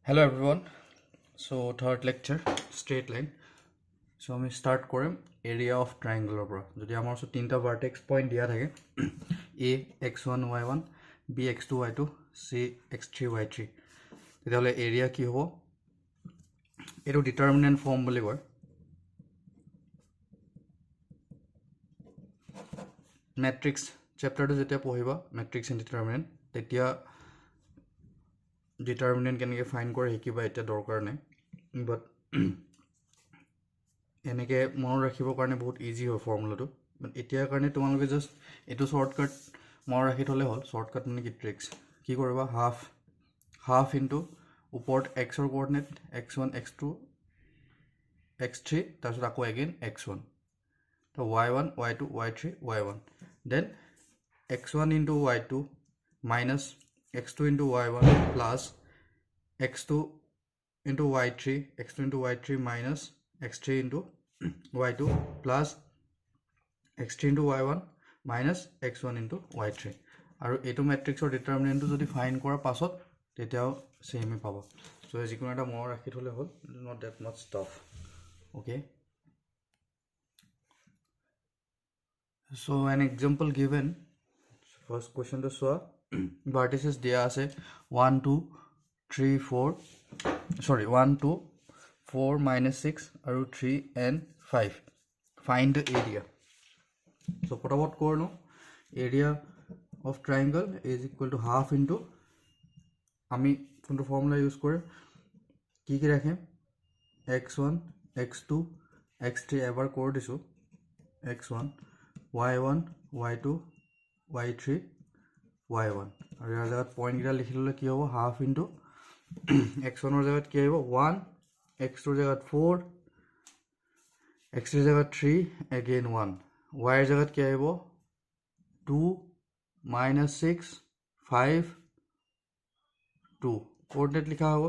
Hello everyone. So third lecture straight line. So আমি start কৰিম area of triangle পৰা যদি আমাৰ ওচৰত তিনটা vertex point দিয়া থাকে a x1 y1 b x2 y2 c x3 y3 তেতিয়াহ'লে area কি হ'ব এইটো determinant form বুলি কয় matrix chapter টো যেতিয়া পঢ়িবা matrix and determinant তেতিয়া determinant কেনেকৈ ফাইন কৰে শিকিবা এতিয়া দৰকাৰ নাই বাট এনেকৈ মনত ৰাখিবৰ কাৰণে বহুত ইজি হয় ফৰ্মুলাটো বাট এতিয়াৰ কাৰণে তোমালোকে জাষ্ট এইটো শ্বৰ্টকাট মনত ৰাখি থ'লে হ'ল শ্বৰ্টকাট মানে কি ট্ৰিক্স কি কৰিবা হাফ ইনটু ওপৰত এক্সৰ কোঅৰ্ডিনেট x1 x2 x3 তাৰপিছত আকৌ এগেইন x1 তো y1 y2 y3 y1 then x1 into y2 minus x2 into y1 plus x2 into y3 x2 into y3 minus x3 into y2 plus x3 into y1 minus x1 into y3 আৰু এইটো মেট্ৰিক্সৰ ডিটাৰমিনেণ্টটো যদি fine কৰাৰ পাছত তেতিয়াও সেমে পাব so যিকোনো এটা মনত ৰাখি থলে হ'ল not that much tough okay so an example given first question to show vertices দিয়া আছে 1 2 3 4 sorry 1 2 4 minus 6 আৰু 3 and 5 find the area so ফটাফট কৰি লওঁ area of triangle is equal to half into আমি কোনটো ফৰ্মুলা ইউজ কৰিম কি কি ৰাখিম x1 x2 x3 এবাৰ কৰি দিছো x1 y1 y2 y3 y1 আৰু ইয়াৰ জাগাত পইণ্ট গিটা লিখি ললে কি হ'ব হাফ ইনটু x1 ৰ জাগাত কি আহিব 1 x2 ৰ জাগাত 4 x3 ৰ জাগাত 3 again 1 y ৰ জাগাত কি আহিব 2 minus 6 5 2 কোঅৰ্ডিনেট লিখা হ'ব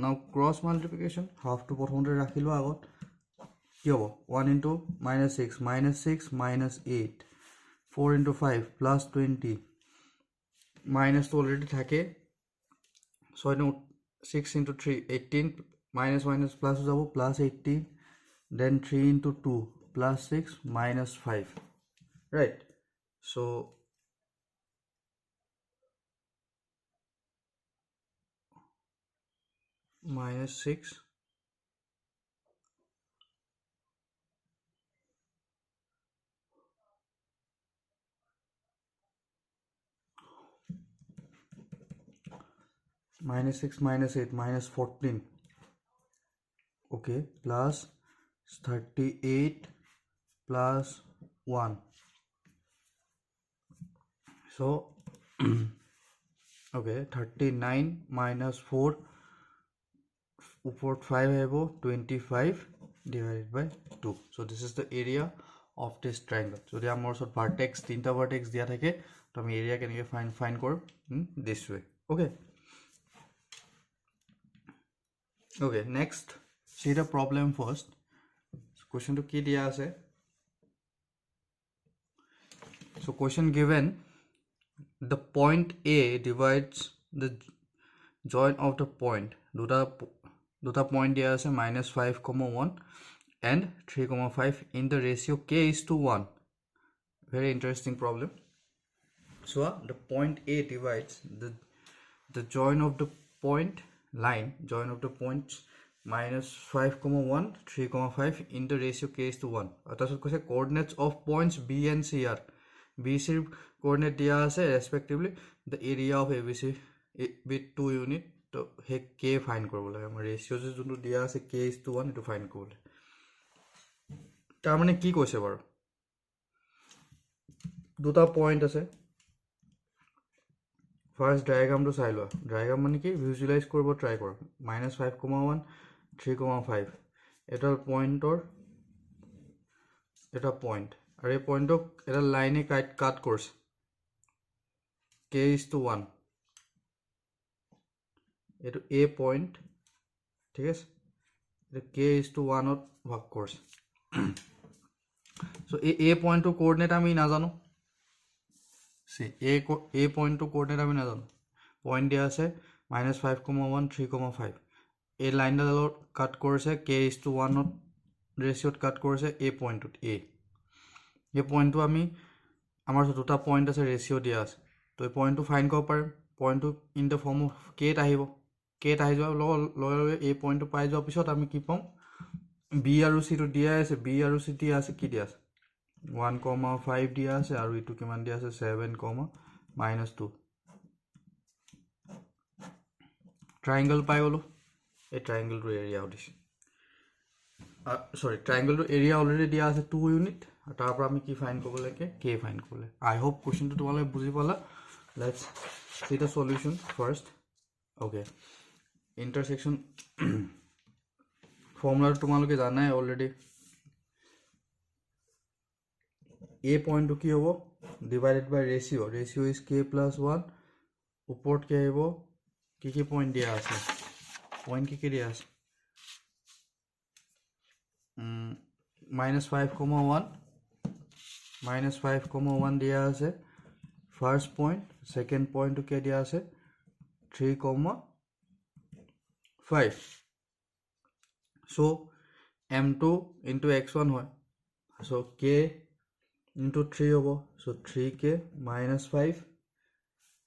নাও ক্ৰছ মাল্টিপ্লিকেশ্যন হাফ টু প্ৰথমতে ৰাখিলো আগত কি হ'ব 1 into minus 6 minus 8 4 into 5 plus 20 minus to already থাকে so I know 6 into 3 18 minus plus যাব plus 18 then 3 into 2 plus 6 minus 5 right so minus 6 minus 6 minus 8 minus 14 okay plus 38 plus 1 so okay 39 minus 4 5 have 25 divided by 2 so this is the area of this triangle so the amount of vertex tinta vertex dia thake to ami area kenike find korim this way okay okay next see the problem first question to ki diya ase so question given the point A divides the joint of the point duta point diya ase -5, 1 and 3, 5 in the ratio k is to 1 very interesting problem so the point A divides the joint of the point line joint of the points -5, 1 3, 5 in the ratio k is to 1 atasot koise coordinates of points B and C are B C coordinate diya ase respectively the area of ABC with 2 unit to he k find koribo lage amar ratio je juntu diya ase k is to 1 to find koribo tar mane ki koise baru duta point ase first diagram to sai lo diagram mane ki visualize koribo try kor -5, 1 3, 5 eta point or eta point are point ok eta line e cut course k is to 1 eto a point ঠিক আছে the k is to 1 ot bhag course so a point to coordinate ami na jano see a point to coordinate ami na jano point dia ase -5, 1 3, 5 এই লাইনডালৰ কাট কৰিছে k:1 ৰেচিঅ'ত কাট কৰিছে এই পইণ্টটোত এই পইণ্টটো আমি আমাৰ দুটা পইণ্ট আছে ৰেচিঅ' দিয়া আছে তো এই পইণ্টটো ফাইণ্ড কৰিব পাৰিম পইণ্টটো ইন দ্য ফৰ্ম অফ কেত আহিব কেত আহি যোৱাৰ লগে লগে এই পইণ্টটো পাই যোৱাৰ পিছত আমি কি পাম বি আৰু চিটো দিয়া আছে বি আৰু চি দিয়া আছে কি দিয়া আছে 1,5 দিয়া আছে আৰু ইটো কিমান দিয়া আছে 7,-2 ট্ৰায়াঙ্গল পাই গলো এই ট্ৰায়াঙ্গলটোৰ এৰিয়া দিছে সৰি ট্ৰায়াঙ্গলটোৰ এৰিয়া অলৰেডি দিয়া আছে 2 ইউনিট আৰু তাৰ পৰা আমি কি ফাইণ্ড কৰিব লাগে কে ফাইণ্ড কৰিলে আই হোপ কোৱেশ্চনটো তোমালোকে বুজি পালা let's see the solution first okay intersection ফৰ্মুলাটো তোমালোকে জানাই অলৰেডি a point to কি হ'ব divided by ratio is k+1 ওপৰত কি আহিব কি পইণ্ট দিয়া আছে পইণ্ট কি দিয়া আছে -5,1 দিয়া আছে ফাৰ্স্ট পইণ্ট সেকেন্ড পইণ্ট কি দিয়া আছে 3,5 so m2 into x1 হয় so k into 3 hobo so 3k minus 5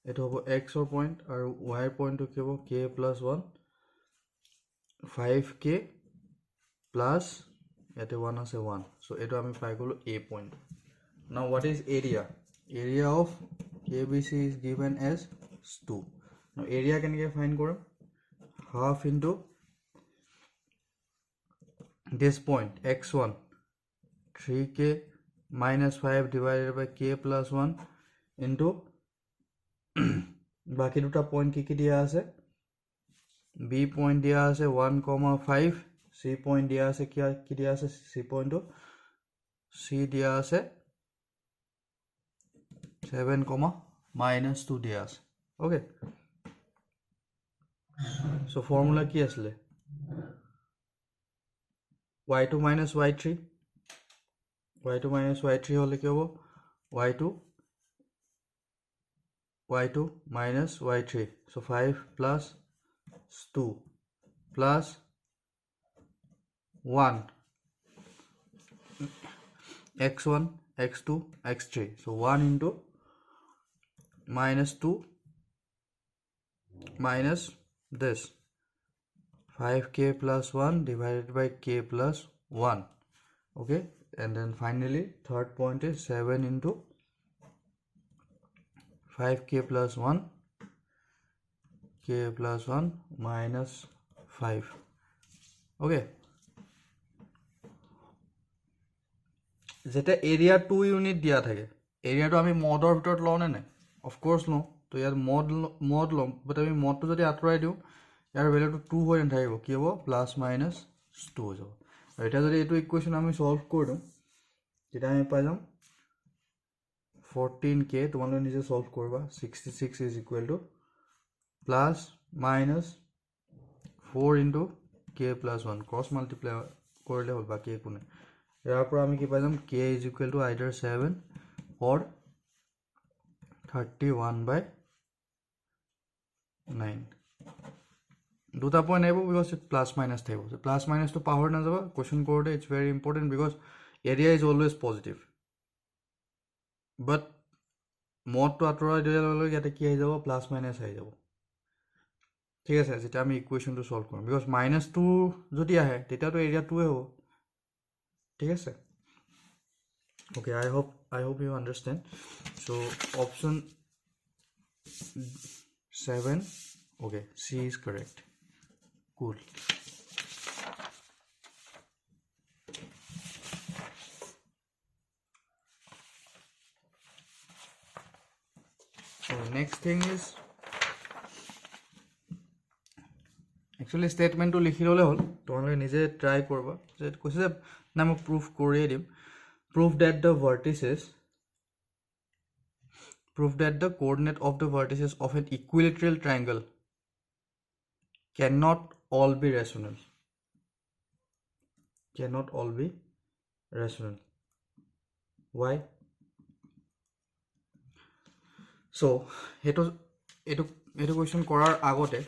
it hobo x or point or y point to kibo k+1 5k plus at 1 as a 1 so it ami pai golo a point now what is area of abc is given as 2 now area can get find koram half into this point x1 3k minus 5 divided by k+1 into বাকি দুটা point কি দিয়া আছে b point দিয়া আছে 1,5 c point দিয়া আছে কি দিয়া আছে c পয়েন্টটো c দিয়া আছে 7,-2 দিয়া আছে ওকে সো ফর্মুলা কি আসলে y2 minus y3 হলে কি হ'ব y2 minus y3 so 5 plus 2 plus 1 x1 x2 x3 so 1 into -2 minus this 5k plus 1 divided by k plus 1 okay and then finally third point is 7 into 5k plus 1 k plus 1 minus 5 okay যেটা area 2 unit দিয়া থাকে এরিয়াটো আমি মডৰ ভিতৰত লওঁ নে নাই of course লওঁ তো ইয়াৰ মড লম বাট আমি মডটো যদি আঁতৰাই দিওঁ ইয়াৰ ভ্যালুটো 2 হৈ নাথাকিব কি হ'ব প্লাস মাইনাস 2 হৈ যাব আৰু এটা যদি এইটো ইকুৱেশ্যন আমি সলভ কৰি দিওঁ তেতিয়া আমি পাই যাম 14k তোমালোকে নিজে সলভ কৰিবা 66 is equal to plus minus 4 into k plus 1 cross multiply কৰিলে হ'ল বাকি একো নাই ইয়াৰ পৰা আমি কি পাই যাম k is equal to either 7 or 31/9 দুটা পইণ্ট আহিব because it plus minus থাকিব so plus minus to পাহৰি নাযাবা কোৱেশ্চন কৰোতে it's very important because area is always positive but mod to আঁতৰাই দিলে লগে ইয়াতে কি আহি যাব প্লাস মাইনাস আহি যাব ঠিক আছে যেটা আমি ইকুৱেশ্যনটো সলভ কৰিম because -2 যদি আহে তেতিয়া তো এৰিয়া 2 হ'ব ঠিক আছে okay I hope you understand so option 7 okay c is correct cool so next thing is actually statement to লিখি ললে হল তোমালোকে নিজে ট্রাই করবা যে কৈছে যে না মই প্রুফ কৰিয়ে দিম prove that the coordinate of the vertices of an equilateral triangle cannot all be rational why so eto question korar agote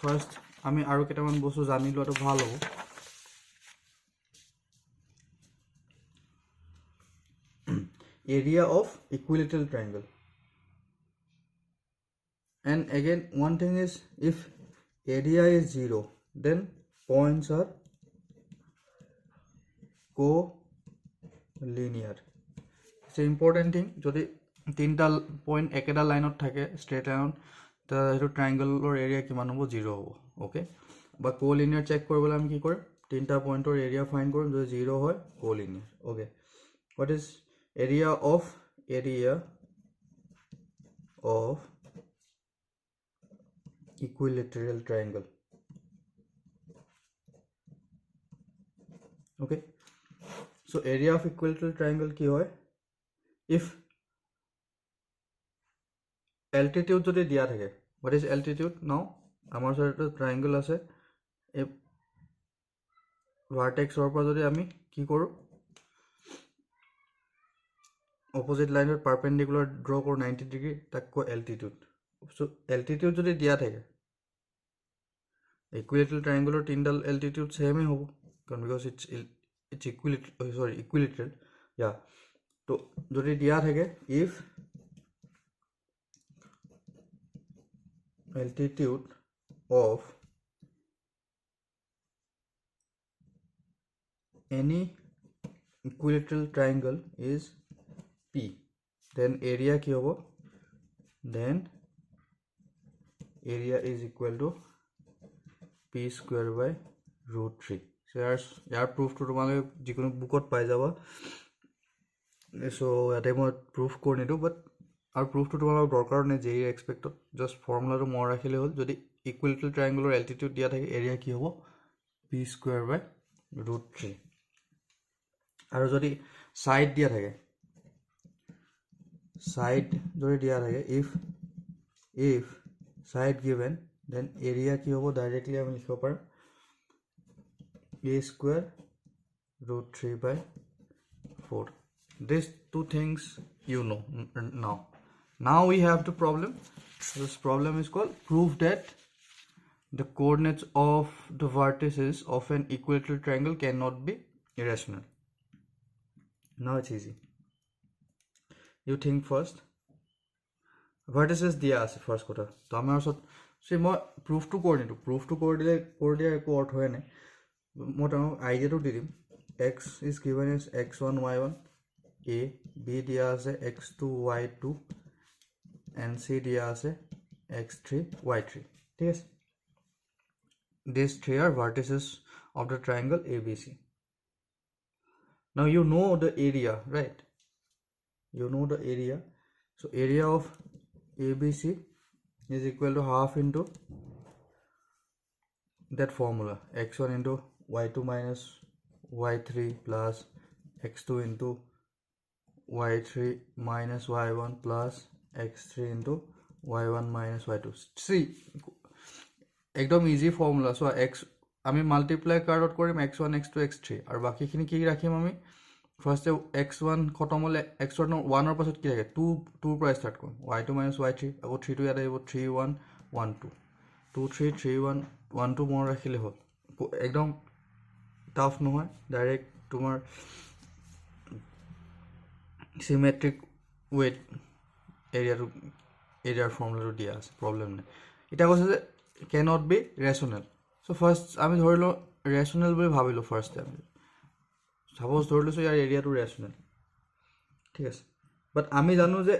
first আমি আৰু কেইটামান বস্তু জানি লোৱাটো ভাল হ'ব area of equilateral triangle. And again one thing is, if area is 0 then points are co-linear. It's an important thing. যদি তিনটা পয়েন্ট একেটা লাইনত থাকে স্ট্রেট লাইনত তা হেতু ট্ৰায়াঙ্গলৰ এৰিয়া কিমান হ'ব 0 হ'ব ওকে বা co-linear চেক কৰিবলৈ আমি কি কৰিম তিনটা পয়েন্টৰ এৰিয়া ফাইন্ড কৰিম যদি 0 হয় co-linear okay what is area of equilateral triangle okay so area of equilateral triangle কি হয় if altitude যদি দিয়া থাকে what is altitude now আমাৰ ওচৰত triangle আছে এই vertex ৰ পৰা যদি আমি কি কৰো opposite line or perpendicular draw or 90 degree tak ko altitude so altitude jodi dia thake equilateral triangle or tindal altitude same hai hobo because it's equilateral yeah to jodi dia thake if altitude of any equilateral triangle is P then area ki hobo then area is equal to P square by root 3 so yaar proof to tomale jikono bookot pai jaba so ate moi proof kori nidu but our proof to tomale dorkar ne je expect just formula to more rakhile hol jodi equilateral triangular altitude dia thake area ki hobo P square by root 3 aru jodi side dia thake side jodi dia thake if side given then area ki hobo directly ami likho par a square root 3 by 4 these two things you know now we have the problem this problem is called prove that the coordinates of the vertices of an equilateral triangle cannot be irrational now it's easy you think first vertices dia ase first kotha to amar sot see moi proof to coordinate proof to coordinate ko orth hoy na মই তাও idea তো দি দিম x is given as x1 y1 a b দিয়া আছে x2 y2 and c দিয়া আছে x3 y3 ঠিক আছে these three are vertices of the triangle abc now you know the area right you know the area so area of abc is equal to half into that formula x1 into y2 minus y3 plus x2 into y3 minus y1 plus x3 into y1 minus y2 see ekdom easy formula so x ami multiply karot korim x1 x2 x3 aru baki khini ki rakhim ami first x1 khotom hole x1 1 or pasot ki rakhe 2 pra start korim y2 minus y3 ago 3 to yada ebo 3 1 1 2 2 3 3 1 1 2 more rakhile hol ekdom tough no hoy direct tumar symmetric weight area formula to dia ase problem nai eta koise je cannot be rational so first ami dhorilo rational boli bhabilo first time suppose dhorilo so yar area to rational ঠিক আছে but ami janu je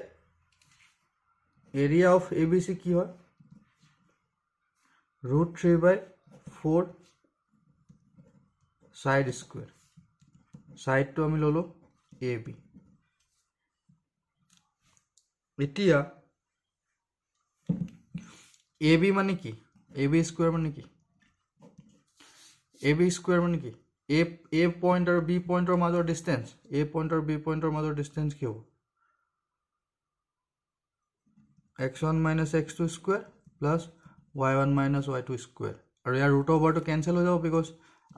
area of abc ki hoy root 3 by 4 side square side to ami lolo ab etia ab মানে কি ab square মানে কি ab square মানে কি a point और b point और মাজৰ distance a point और b point और মাজৰ distance কি হ'ব x1 minus x2 square plus y1 minus y2 square আৰু ইয়াৰ root over to cancel হৈ যাব because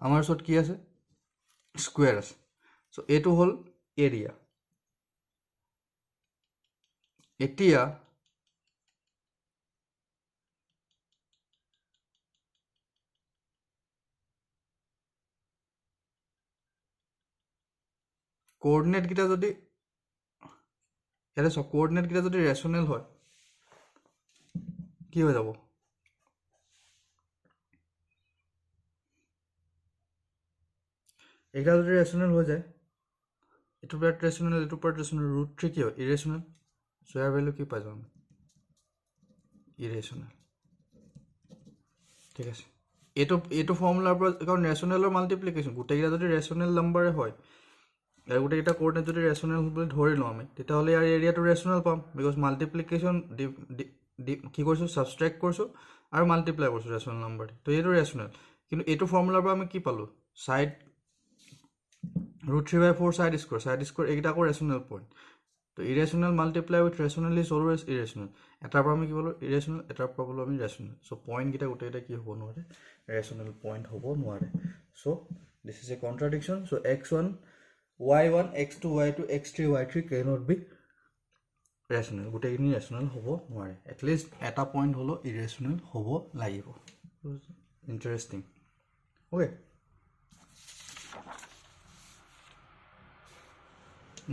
আমাৰ ওচৰত কি আছে square আছে so এটো হল area এতিয়া area of abc is equal to 1 by root 3 by 4 square. Side square. Side to ami lolo ab square. Ab square mane ki? A point or B point or major distance. A point or B point or major distance ki hobo? x1 minus x2 square plus y1 minus y2 square. Aru yaar root over to cancel ho jabo because amar sot ki ase square ase. So eto hol area. এতিয়া coordinate কিটা যদি ইয়াতে সব coordinate কিটা যদি ৰেশনেল হয় কি হৈ যাব এটা যদি ৰেশনেল হৈ যায় এটো পাৰ্ট ৰেশনেল এটো পাৰ্ট ৰেশনেল √3 কি হয় ইৰেশনেল সো ইয়াৰ ভ্যালু কি পাই যাম ইৰেশনেল ঠিক আছে এটো ফৰ্মুলাৰ পৰা কাৰণ ৰেশনেলৰ মাল্টিপ্লিকেশন গোটেইটা যদি ৰেশনেল নাম্বাৰে হয় আৰু গোটেইটা কোঅৰ্ডিনেট যদি ৰেশনেল বুলি ধৰি লওঁ আমি তেতিয়াহ'লে ইয়াৰ এৰিয়াটো ৰেশনেল পাম বিকজ মাল্টিপ্লিকেশন কি কৰিছো সাবট্ৰেক্ট কৰিছো আৰু মাল্টিপ্লাই কৰিছো ৰেশনেল নাম্বাৰ তো এইটো ৰেশনেল কিন্তু এইটো ফৰ্মুলাৰ পৰা আমি কি পালো সাইড √3/4 সাইড স্কয়াৰ এইটা আকৌ ৰেশনেল পইণ্ট তো ইৰেশনেল মাল্টিপ্লাই উইথ ৰেশনেল ইজ অলৱেজ ইৰেশনেল এটাৰ পৰা আমি কি পালো ইৰেশনেল এটাৰ পৰা পালো আমি ৰেশনেল সো পইণ্ট কিটা গোটেইটা কি হ'ব নোৱাৰে ৰেশনেল পইণ্ট হ'ব নোৱাৰে so this is a contradiction so x1 y1 x2 y2 x3 y3 cannot be rational গোটেইখিনি ৰেশনেল হ'ব নোৱাৰে at least এটা পইণ্ট হলো ইৰেশনেল হ'ব লাগিব interesting okay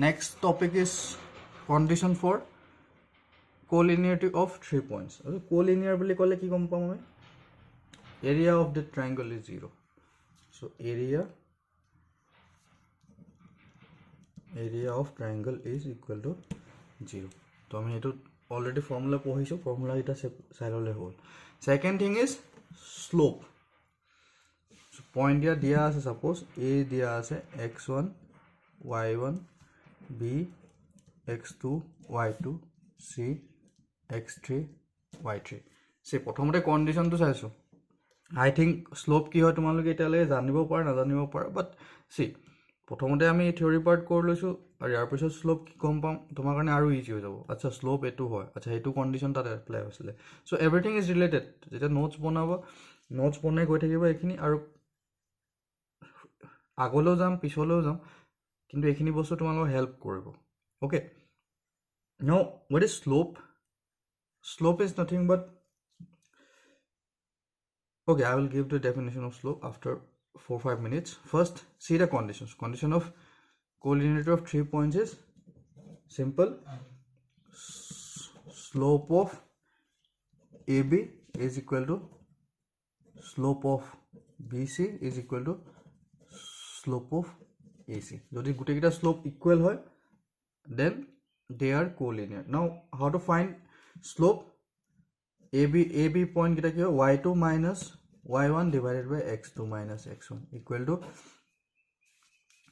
next topic is condition for collinearity of 3 points collinear বুলি ক'লে কি গম পাম আমি area of the triangle is 0 so area of triangle is equal to 0 তো আমি এটো অলরেডি ফর্মুলা পঢ়িছো ফর্মুলা এটা সাইডলে হ'ল second thing is slope so point দিয়া আছে সাপোজ a দিয়া আছে x1 y1 b x2 y2 c x3 y3 সে প্ৰথমতে কন্ডিশনটো চাইছো আই থিংক স্লোপ কি হয় তোমালোকে এটালে জানিব পাৰা না জানিব পাৰা বাট সি প্ৰথমতে আমি থিওৰি পাৰ্ট কৰি লৈছো আৰু ইয়াৰ পিছত স্লোপ কি কম পাম তোমাৰ কাৰণে আৰু ইজি হৈ যাব আচ্ছা স্লোপ এটো হয় আচ্ছা এটো কন্ডিশন তাতে এপ্লাই হৈছিলে সো এভৰিথিং ইজ ৰিলেটেড যেটা নোটস বনাই গৈ থাকিব এখিনি আৰু আগলৈও যাম পিছলৈও যাম কিন্তু এখিনি বস্তু তোমালোকক হেল্প কৰিব ওকে নাও what is slope is nothing but okay I will give the definition of slope after 4-5 minutes first see the condition of collinearity of 3 points is simple slope of AB is equal to slope of BC is equal to slope of AC যদি গুটেকিটা slope equal হয় then they are collinear now how to find slope AB point kita ki y2 minus y1 divided by x2 minus x1 equal to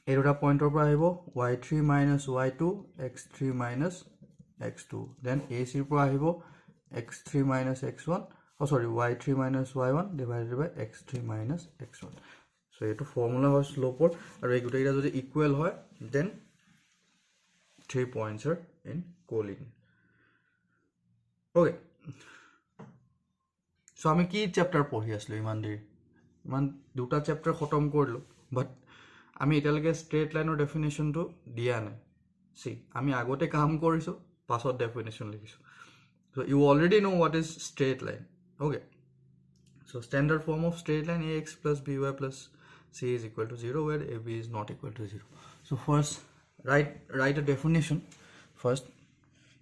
এটা পয়েন্টৰ পৰা আহিব y3 minus y2 x3 minus x2 then AC ৰ পৰা আহিব x3 minus x1 oh sorry y3 minus y1 divided by x3 minus x1 so এটো formula হয় স্লোপৰ আৰু এই গুটেইটা যদি ইকুৱেল হয় then 3 points are in collinear okay so আমি কি চ্যাপ্টাৰ পঢ়ি আসলো ইমান দুটা চ্যাপ্টাৰ খতম কৰিলো বাট আমি এটালৈকে স্ট্ৰেট লাইনৰ ডেফিনেশনটো দিয়া নাই সি আমি আগতে কাম কৰিছো পাছত ডেফিনেশন লিখিছো so you already know what is straight line okay so standard form of straight line ax plus by plus c is equal to 0 where ab is not equal to 0 so first write a definition first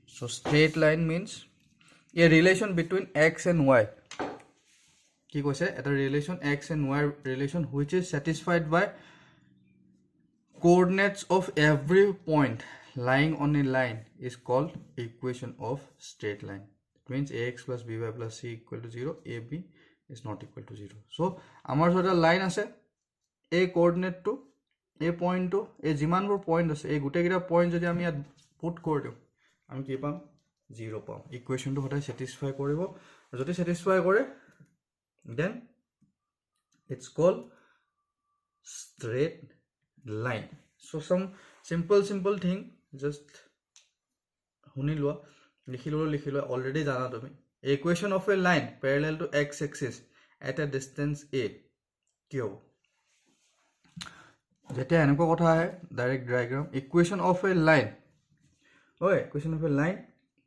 so straight line means a relation between x and y কি কৈছে এটা relation x and y relation which is satisfied by coordinates of every point lying on a line is called equation of straight line it means ax plus by plus c equal to 0 ab is not equal to 0 so আমাৰ এটা line আছে এই কোঅৰ্ডিনেটটো এই পয়েন্টটো এই জিমানবোৰ point আছে এই গুটেকিটা point যদি আমি ইয়াত পুট কৰি দিও আমি কি পাম 0 পাম ইকুৱেচনটো হঠাই স্যাটিসফাই কৰিব যদি স্যাটিসফাই কৰে then it's called straight line so some simple thing just শুনি লোৱা লিখি লোৱা already জানা তুমি equation of a line parallel to x axis at a distance a কি হ'ব যেতিয়া এনেকুৱা কথা আহে direct diagram equation of a line equation of a line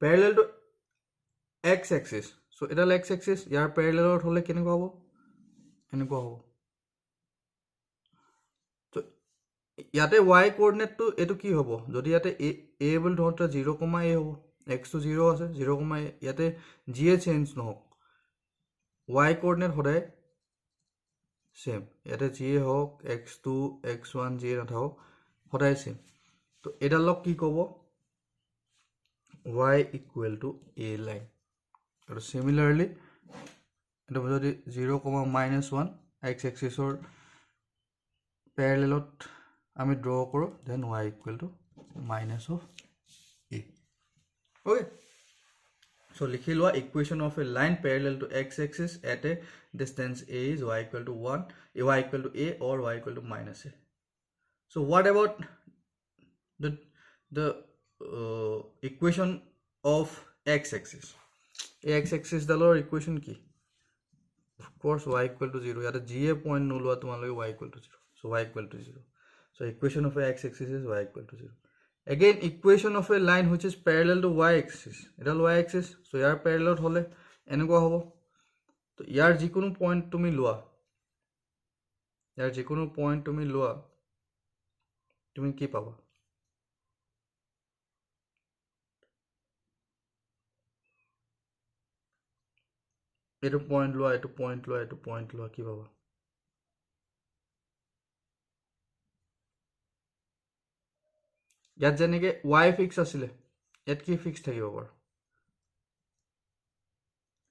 parallel to x axis so এটা x axis ইয়াৰ parallel হলে কেনেকুৱা হ'ব এনেকুৱা হ'ব ইয়াতে y কোঅৰ্ডিনেটটো এটো কি হ'ব যদি ইয়াতে a বুলি ধৰতে 0, a হ'ব x to 0 আছে 0, a ইয়াতে g এ চেঞ্জ নহওক y কোঅৰ্ডিনেট সদায় সেম ইয়াতে g হওক x2 x1 g নাথাকক সদায় সেম তো এডালক কি ক'ব y equal to a line আৰু similarly এটা যদি 0, -1 x axis or parallelot আমি draw কৰো then y equal to minus of a okay so likhi loa equation of a line parallel to x axis at a distance a is y equal to 1 y equal to a or y equal to minus a so what about the equation of x axis a x axis dalor equation ki of course y equal to 0 yata g a point no loa tumaloge y equal to 0 so y equal to 0 so equation of a x axis is y equal to 0 again equation of a line which is parallel to y axis edal y axis so yar parallel hole eneko hobo to yar jikonu point tumi loa tumi ki paba eto point loa ki paba ইয়াত যেনেকে y fix আছিলে ইয়াত কি fix থাকিব বাৰু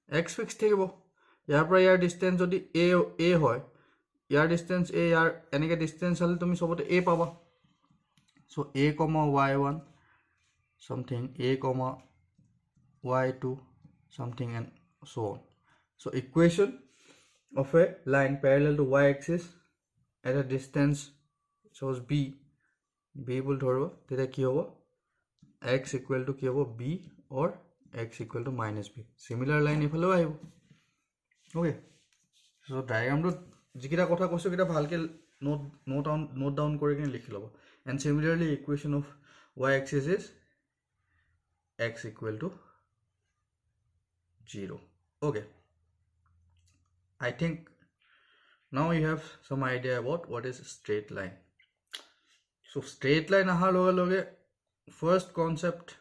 x fix থাকিব ইয়াৰ পৰা ইয়াৰ distance যদি a হয় ইয়াৰ ডিসটেন্স a ইয়াৰ এনেকে ডিসটেন্স হলে তুমি সবতে a পাবা so a, y1 something a, y2 something and so on so equation of a line parallel to y axis at a distance shows b will ধরব তেটা কি হবো x equal to কি হবো b or x equal to minus b similar line এফালেও আহিব okay so diagram টো যিকিটা কথা কৈছো কিটা ভালকে নোট ডাউন কৰি কিনে লিখি লব and similarly equation of y axis is x equal to 0 okay I think now you have some idea about what is straight line so straight line ahar loge first concept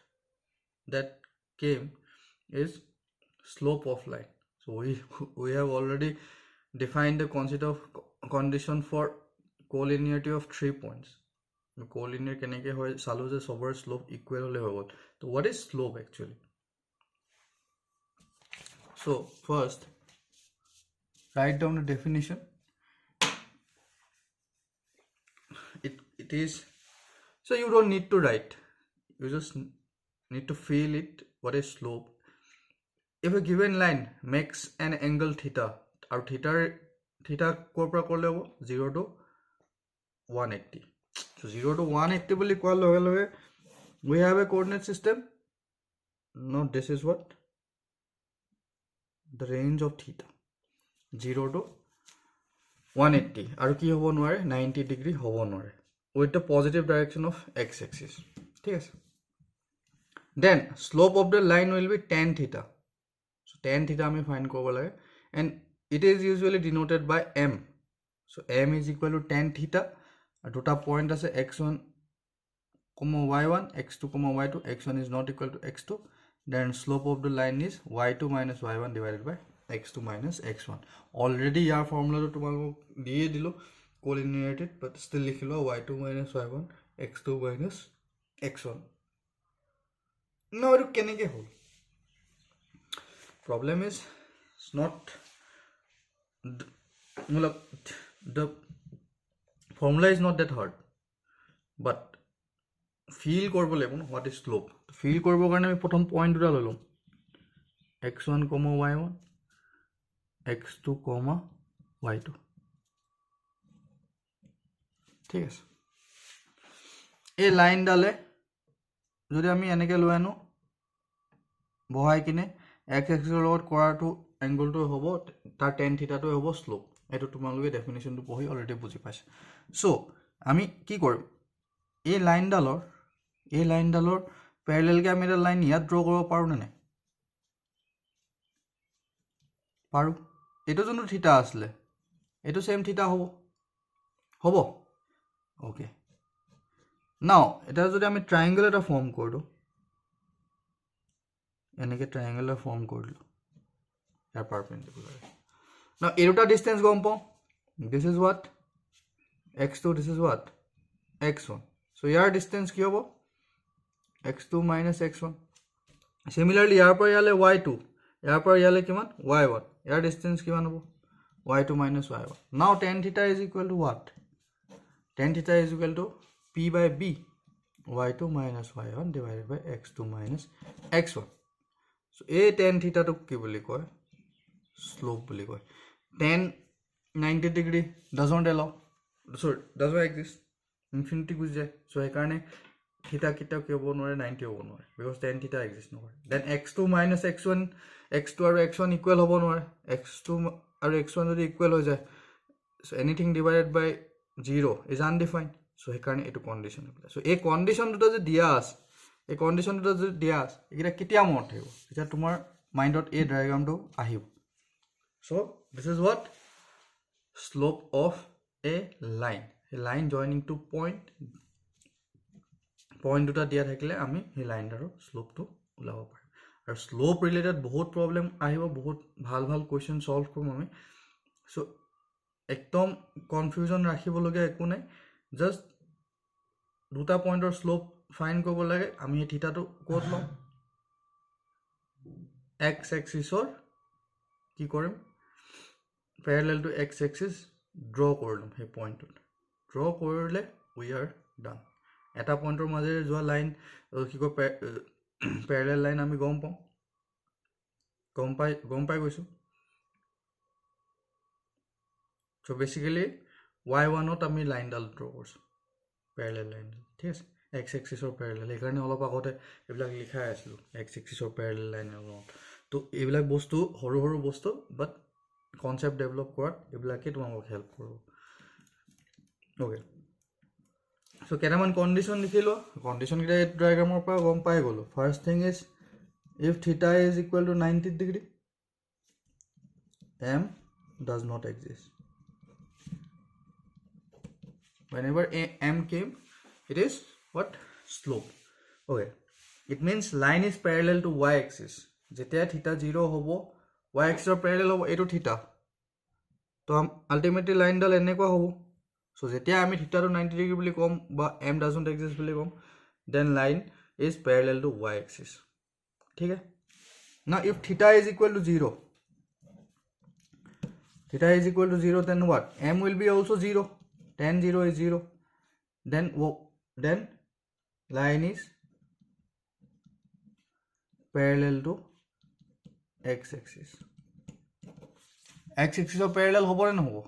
that came is slope of line so we have already defined the concept of condition for collinearity of 3 points collinear keneke hoy salu je sober slope equal hole hoy so what is slope actually so first write down the definition it is so you don't need to write you just need to feel it what is slope if a given line makes an angle theta or theta kor pra korle hobo 0 to 180 so 0 to 180 boli koar loge we have a coordinate system now this is what the range of theta 0 to 180 aru ki hobo nware 90 degree hobo nware with the positive direction of x axis ঠিক আছে then slope of the line will be tan theta so tan theta আমি find korbo lage and it is usually denoted by m so m is equal to tan theta and duta point ase x1 y1 x2 y2 x1 is not equal to x2 then slope of the line is y2 minus y1 divided by x2 minus x1 already your formula to tumalok diye dilo collineated but still likhilo y2 minus y1 x2 minus x1 now it keneke hol problem is it's not the formula is not that hard but feel korbo lebo what is slope feel korbo karone ami prothom point duta lolom x1 y1 x2 y2 ঠিক আছে এই line ডালে যদি আমি এনেকে লৈ আনো বহাই কিনে x axis লগত কৰাটো অ্যাঙ্গলটো হ'ব তাৰ tan থিটা টো হ'ব স্লোপ এটো তোমালোকে ডেফিনিশনটো পঢ়ি অলৰেডি বুজি পাইছে সো আমি কি কৰিম এই লাইনডালৰ প্যাৰেলাল কে আমি এটা লাইন ইয়াত ড্ৰ কৰিব পাৰো নে নাই পাৰো এটো যোনটো থিটা আসলে এটো সেম থিটা হ'ব ওকে নাও এটা যদি আমি ট্ৰাইংগল এটা ফৰ্ম কৰিলোঁ, এনেকৈ ট্ৰাইংগল এটা ফৰ্ম কৰিলোঁ ইয়াৰ পাৰপেণ্ডিকুলাৰ। নাও এই দুটা ডিষ্টেঞ্চ গম পাওঁ, দিছ is what x2, this is what x1, so' year distance কি হ'ব x2 minus x1. Similarly ইয়াৰ পৰা ইয়ালৈ y2, ইয়াৰ পৰা ইয়ালৈ কিমান y1, ইয়াৰ ডিষ্টেঞ্চ কিমান হ'ব y2 minus y1. Now tan theta is equal to what? Tan theta is equal to p by b, y2 minus y1 divided by x2 minus x1. So a tan theta to ki boli koy slope boli koy. Tan 90 degree doesn't allow, sorry doesn't exist, infinity guji jay, so e karone theta kita ki hobo nore 90 hobo nore because tan theta exist nore. Then x2 minus x1, x2 aru x1 equal hobo nore, x2 aru x1 jodi equal ho jay, so anything divided by 0 is undefined, so e karone etu condition apply. So a condition duta je dia ase, এই condition দুটা যদি দিয়া আছে এইকেইটা কেতিয়া মনত থাকিব, তেতিয়া তোমাৰ মাইণ্ডত এই ডায়াগ্ৰামটো আহিব। So' this is what slope of a line, a line joining two point দুটা দিয়া থাকিলে আমি সেই লাইনটোৰ শ্লোপটো ওলাব পাৰিম। আৰু শ্লোপ ৰিলেটেড বহুত প্ৰব্লেম আহিব, বহুত ভাল ভাল কুৱেশ্যন ছল্ভ কৰিম আমি। চ' একদম কনফিউজন ৰাখিবলগীয়া একো নাই, জাষ্ট দুটা পইণ্টৰ শ্লোপ ফাইন কৰিব লাগে। আমি এই থিতাটো ক'ত লম, এক্স এক্সিছৰ কি কৰিম parallel two x axis draw কৰি ল'ম। সেই পইণ্টটোত ড্ৰ কৰিলে উই আৰ ডান। এটা পইণ্টৰ মাজেৰে যোৱা লাইন কি কয় পেৰেলেল লাইন আমি গম পাই গৈছোঁ। চ' বেচিকেলি y1ত আমি লাইনডাল ড্ৰ কৰিছোঁ পেৰেলেল লাইন, ঠিক আছে, এক্স এক্সিছৰ পেৰেলেল। সেইকাৰণে অলপ আগতে এইবিলাক লিখাই আছিলোঁ এক্স এক্সিছৰ পেৰেলেল লাইনৰ লগত। তো এইবিলাক বস্তু সৰু সৰু বস্তু, বাট কনচেপ্ট ডেভেলপ কৰাত এইবিলাকেই তোমালোকক হেল্প কৰিব। অ'কে, চ' কেইটামান কণ্ডিশ্যন লিখিলোঁ, কণ্ডিশ্যনকেইটা এই ডায়েগ্ৰামৰ পৰা গম পাই গ'লোঁ। ফাৰ্ষ্ট থিং ইজ ইফ থিটা is equal to 90 degree m does not exist. Whenever m came, it is what? Slope. Okay, it means line is parallel to y axis. Jetia theta 0 hobo, y axis or parallel hobo eto theta, to ultimately line dal enekwa hobo. So jetia ami theta to 90 degree boli kom ba m doesn't exist boli kom, then line is parallel to y axis. ठीक है. Now if theta is equal to 0, theta is equal to 0, then what? M will be also 0. Tan 0 is 0. Then line is parallel to x axis. X axis of parallel hobo na hobo.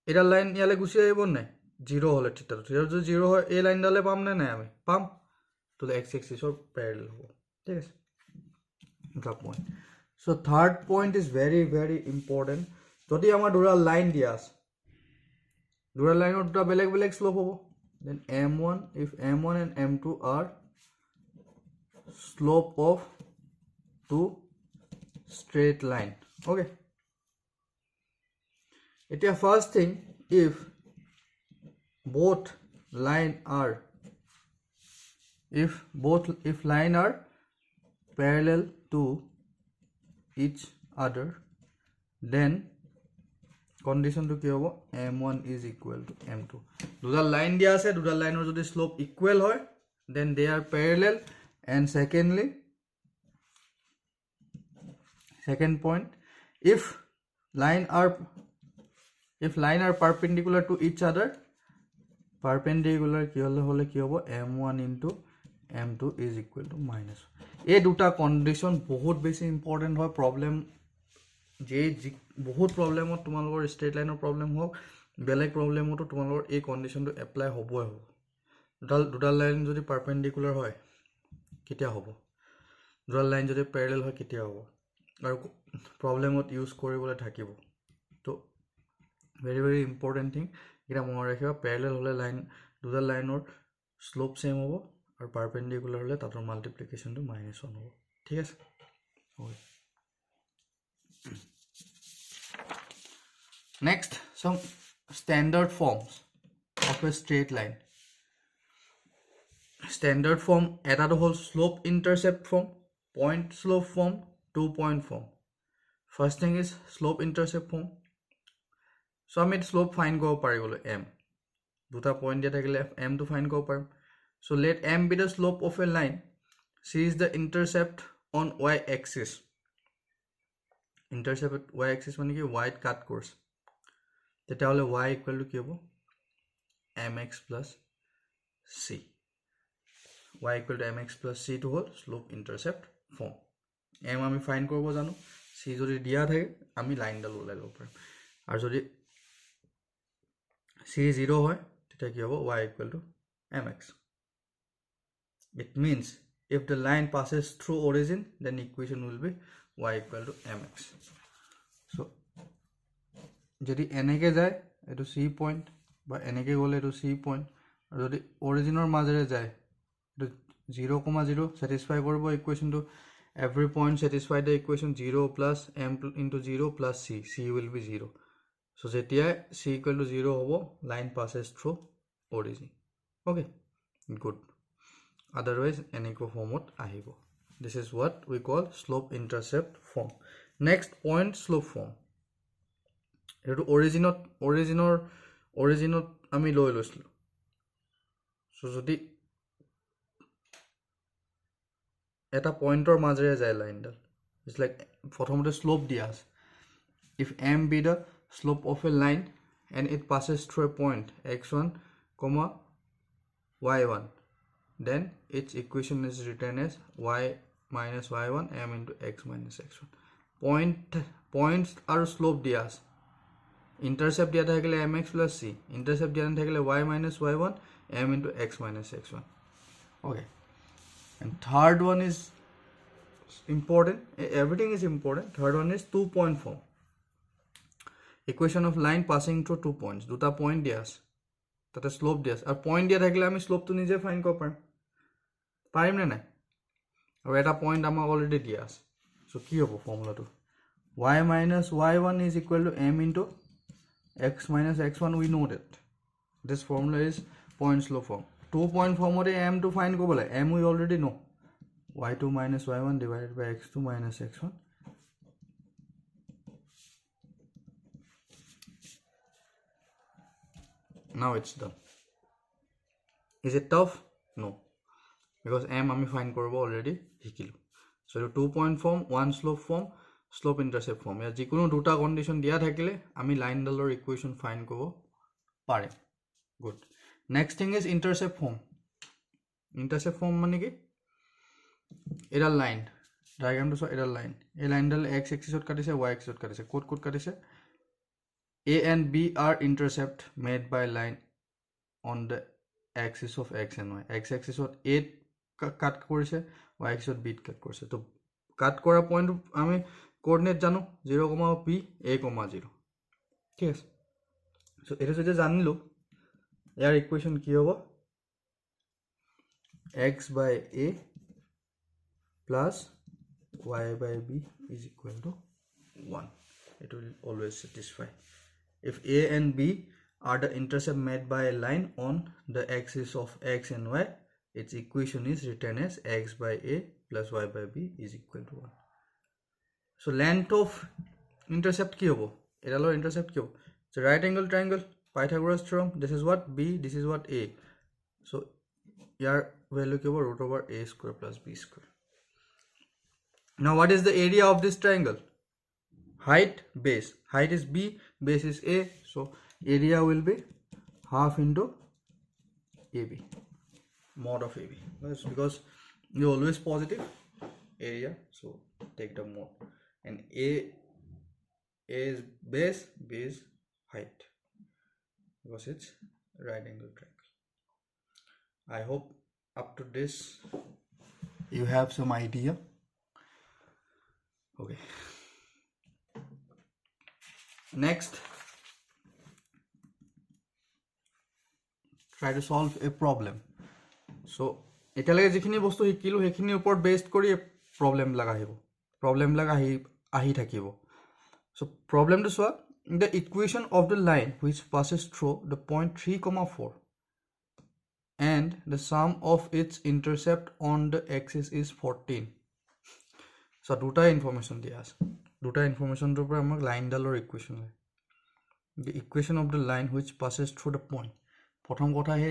Eta line yale gusi aibon nai 0 hole theta to যদি 0 হয় এই line ডালে পাম না নাই আমি পাম, তো x axis or parallel hobo, ঠিক আছে, এটা point. So third point is very very important. যদি আমার দুটা লাইন দিয়া আছে, দুটা লাইনৰ দুটা বেলেগ বেলেগ শ্লোপ হ'ব, then m1, if m1 and m2 are slope of two straight line. Okay, এতিয়া first thing, if line are parallel to each other, then condition to কি হ'ব m1 is equal to m2. দুটা line দিয়া আছে, দুটা লাইনৰ যদি slope equal হয়, then they are parallel. And second point, if line are perpendicular to each other, perpendicular কি হলে কি হ'ব m1 into m2 is equal to minus. এই দুটা কন্ডিশন বহুত বেছি ইম্পৰ্টেন্ট হয়। প্ৰবলেম বহুত প্ৰবলেমত তোমালোকৰ ষ্ট্ৰেট লাইনৰ প্ৰবলেম হওক, বেলেগ প্ৰবলেমতো তোমালোকৰ এই কণ্ডিশ্যনটো এপ্লাই হ'বই হ'ব। দুটা লাইন যদি পাৰপেণ্ডিকুলাৰ হয় কেতিয়া হ'ব, দুটা লাইন যদি পেৰেলেল হয় কেতিয়া হ'ব, আৰু প্ৰবলেমত ইউজ কৰিবলৈ থাকিব। তো ভেৰি ভেৰি ইম্পৰ্টেণ্ট থিং, এটা মনত ৰাখিবা। পেৰেলেল হ'লে দুটা লাইনৰ শ্লোপ ছেম হ'ব, আৰু পাৰপেণ্ডিকুলাৰ হ'লে তাতৰ মাল্টিপ্লিকেশ্যনটো -1 হ'ব, ঠিক আছে। হয়, next, some standard forms of a straight line. standard form এটাটো হ'ল slope intercept form, point slope form, 2 point form. First thing is slope intercept form. So আমি slope find কৰিব পাৰি গলো m দুটা point দিয়া থাকিলে m to find কৰিব পাৰিম. So let m be the slope of a line. C is the intercept on y axis. Intercept y axis মানে কি y cut course. তেতিয়াহলে y equal to কি হ'ব mx plus c. Y equal to mx plus c to hold slope intercept form. M আমি find করব জানো c যদি দিয়া থাকে আমি লাইন ডাল ওলাই লব পারিম আর যদি c 0 হয় তেতিয়া কি হ'ব y equal to mx. It means if the line passes through origin then equation will be y equal to mx. So যদি এনেকে যায় এটো c point বা এনেকে গলে এটো c point আর যদি অৰিজিনৰ মাজেৰে যায় 0,0 satisfy korbo equation to every point satisfy the equation 0 plus m into 0 plus c will be 0. So jetia c equal to 0 hobo line passes through origin. Okay, good. Otherwise eneko formot ahibo. This is what we call slope intercept form. Next, point slope form. Eto originot ami loi loislu. So jodi এটা পয়েন্টৰ মাজেৰে যায় লাইনডাল it's like প্ৰথমতে slope দিয়া আছে if m be the slope of a line and it passes through a point x1 y1 then its equation is written as y minus y1 m into x minus x1 points আৰু slope দিয়া আছে intercept দিয়া থাকিলে mx plus c intercept দিয়া থাকিলে y minus y1 m into x minus x1. Okay. And third one is important. Everything is important. Third one is 2 point form. Equation of line passing through 2 points. Duta point dias. Tata slope dias. Ar point dia thakile ami slope to nije find kor parim. Parim na nai. Ar eta point ama already dias. So ki hobo formula to? Y minus y1 is equal to m into x minus x1. We know that. This formula is point slope form. 2 point form ore m to find ko bola m we already know y2 minus y1 divided by x2 minus x1. Now it's done. Is it tough? No, because m ami find korbo already hikilu. So 2 point form, 1 slope form, slope intercept form. Ya jikono duta condition dia thakile ami line dalor equation find korbo parim. Good. Next thing is intercept form. Intercept form mane ki এটা line ডায়াগ্রামটো so এটা line এই লাইনডাল x axis ত কাটিছে y axis ত কাটিছে code কাটিছে a and b are intercept made by line on the axis of x and y. X axis to a কাট কৰিছে y axis ত b কাট কৰিছে তো কাট কৰা পয়েন্ট আমি কোঅর্ডিনেট জানো 0, b a, 0 ঠিক আছে সো এটা যদি জানিলো ইয়াৰ ইকুয়েশন কি হ'ব x by a plus y by b is equal to 1. It will always satisfy. If a and b are the intercept made by a line on the axis of x and y, its equation is written as x by a plus y by b is equal to 1. So length of intercept ki hobo? Etalor intercept ki hobo? It's a right angle triangle, Pythagoras theorem. This is what b, this is what a. So your value ki hobo root over a square plus b square. Now what is the area of this triangle? Height, base. Height is b, base is a. So area will be half into ab. Mod of ab. That's because you always positive area. So take the mod. And a is base, b is height. Because it's right angle triangle. I hope up to this you have some idea. Okay. Next, try to solve a problem. So etalage jikhini bostu hikilu hekhini upor based kori problem laga hibo. Problem laga ahi thakibo. So problem to solve the equation of the line which passes through the point 3, 4. and the sum of its intercept on the axis is 14. So দুটা information দিয়া আছে দুটা informationৰ পৰা আমাক লাইনডালৰ equation লাগে the equation of the line which passes through the point প্ৰথম কথা হে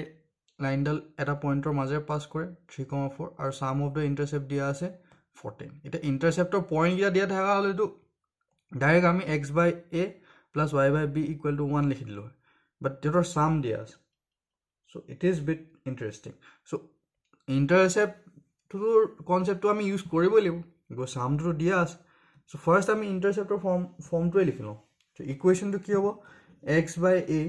লাইনডাল এটা পইণ্টৰ মাজেৰে পাছ কৰে 3,4 আৰু sum of the intercept দিয়া আছে 14 এটা ইন্টাৰসেপ্টৰ পইণ্ট গিয়া দিয়া থাকা হলেতো ডাইৰেক্ট আমি x by a plus y by b equal to 1 লিখি দিলো হয় but their sum দিয়া আছে so it is bit interesting so intercept to concept to আমি use কৰিবই লাগিব go sum to দিয়া আছে so first আমি interceptor form to লিখি লওঁ so equation to কি হ'ব x by a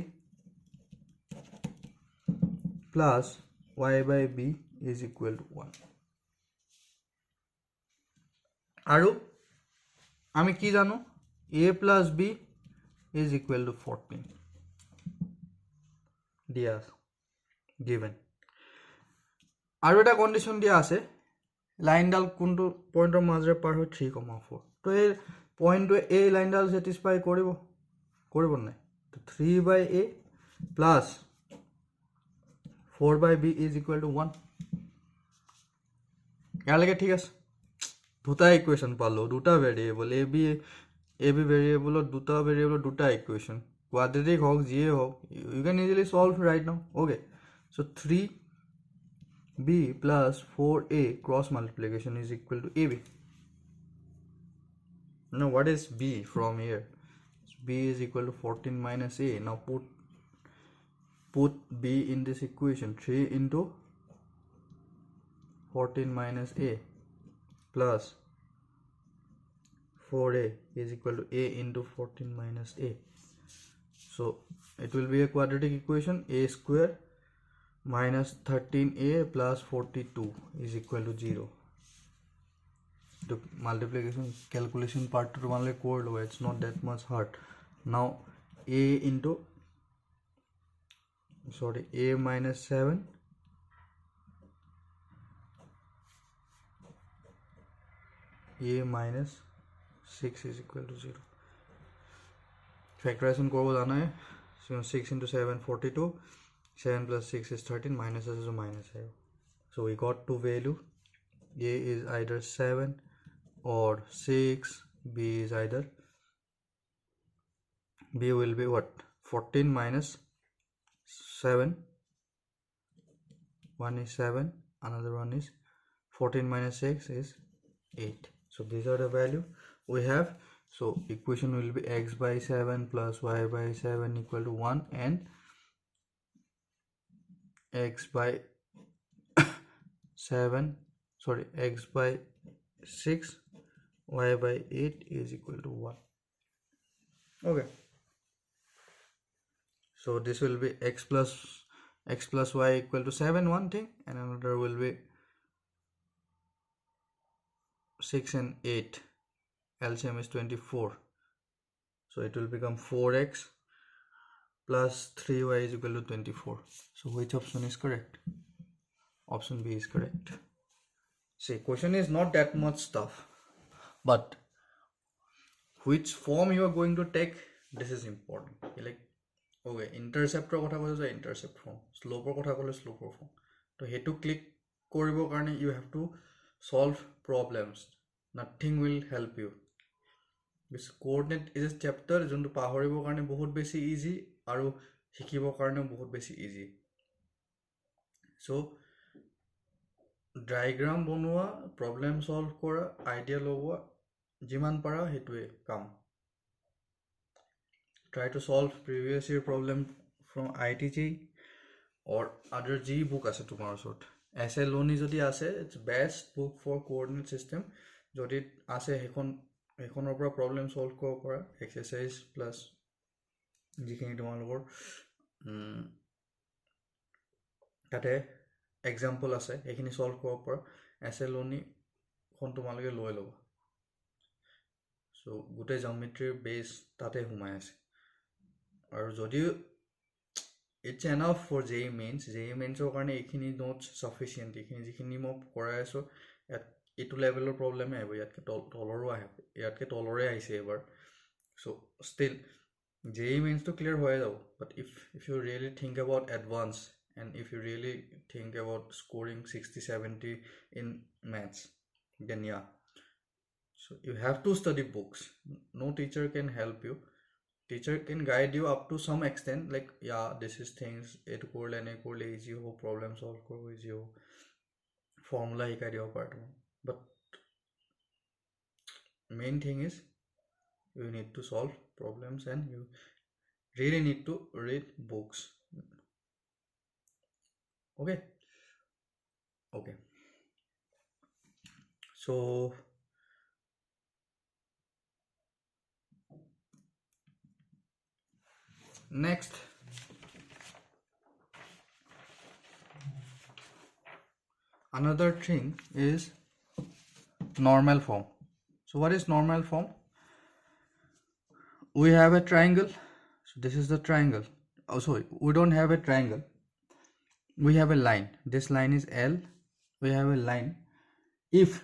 plus y by b is equal to 1 আৰু আমি কি জানো a plus b is equal to 14 দিয়া আছে given আৰু এটা কন্ডিশন দিয়া আছে লাইনডাল কোনটো পইণ্টৰ মাজেৰে পাৰ হৈ 3,4 তো এই পইণ্টটো এই লাইনডাল স্যাটিসফাই কৰিব নাই তো 3 by a plus 4 by b is equal to 1 ইয়ালৈকে ঠিক আছে দুটা ইকুৱেশ্যন পালো দুটা ভেৰিয়েবল a b ভেৰিয়েবলৰ দুটা ভেৰিয়েবলৰ দুটা ইকুৱেশ্যন quadratic হওক যিয়ে হওক you can easily solve right now okay so 3b plus 4a cross multiplication is equal to ab now what is b from here b is equal to 14 minus a now put b in this equation 3 into 14 minus a plus 4a is equal to a into 14 minus a so it will be a quadratic equation a square minus 13a plus 42 is equal to 0 the multiplication calculation part to one like code it's not that much hard now a into a minus 7 a minus 6 is equal to 0 factorization korbo jana hai so 6 into 7 42 7 plus 6 is 13 minus is a minus hai so we got two value a is either 7 or 6 b is either b will be what 14 minus 7 one is 7 another one is 14 minus 6 is 8 so these are the value we have so equation will be x by 7 plus y by 7 equal to 1 and x by 6 y by 8 is equal to 1 okay so this will be x plus y equal to 7 one thing and another will be 6 and 8 LCM is 24 so it will become 4x plus 3y is equal to 24 so which option is correct option B is correct see question is not that much tough but which form you are going to take this is important like okay interceptor kotha koise intercept form slope kotha kole slope form to hetu click koribo karone you have to solve problems nothing will help you this coordinate is a chapter jonto pahoribo karone bahut beshi easy aru hikibo karone bahut beshi easy so diagram bonua problem solve kora idea lowa jiman para hetue kam try to solve previous year problem from ITJ or other G book ase tomar sort essay loni jodi ase it's best book for coordinate system jodi ase ekonor pora problem solve kora para exercise plus jikhini tomalogor tate example ase ekhini solve kora para essay loni kon tomaloge loi loba so gote geometry base tate humai ase aru jodi it's enough for JEE mains or karone ekhini notes sufficient ekhini jikhini mo korai aso etu level of problem hai yatke toloro ahe yatke tolore aise ebar so still JEE mains to clear hoye jabo but if you really think about advanced And if you really think about scoring 60-70 in maths, then yeah, so you have to study books. No teacher can help you. Teacher can guide you up to some extent, like yeah, this is things it could and it could easy ho, problem solve karo easy ho, formula hikai dibo paribo, but main thing is you need to solve problems and you really need to read books. Okay. Okay, so next, another thing is normal form. So what is normal form? We have a triangle, so this is the triangle. Oh sorry, we don't have a triangle, we have a line. This line is L. We have a line. If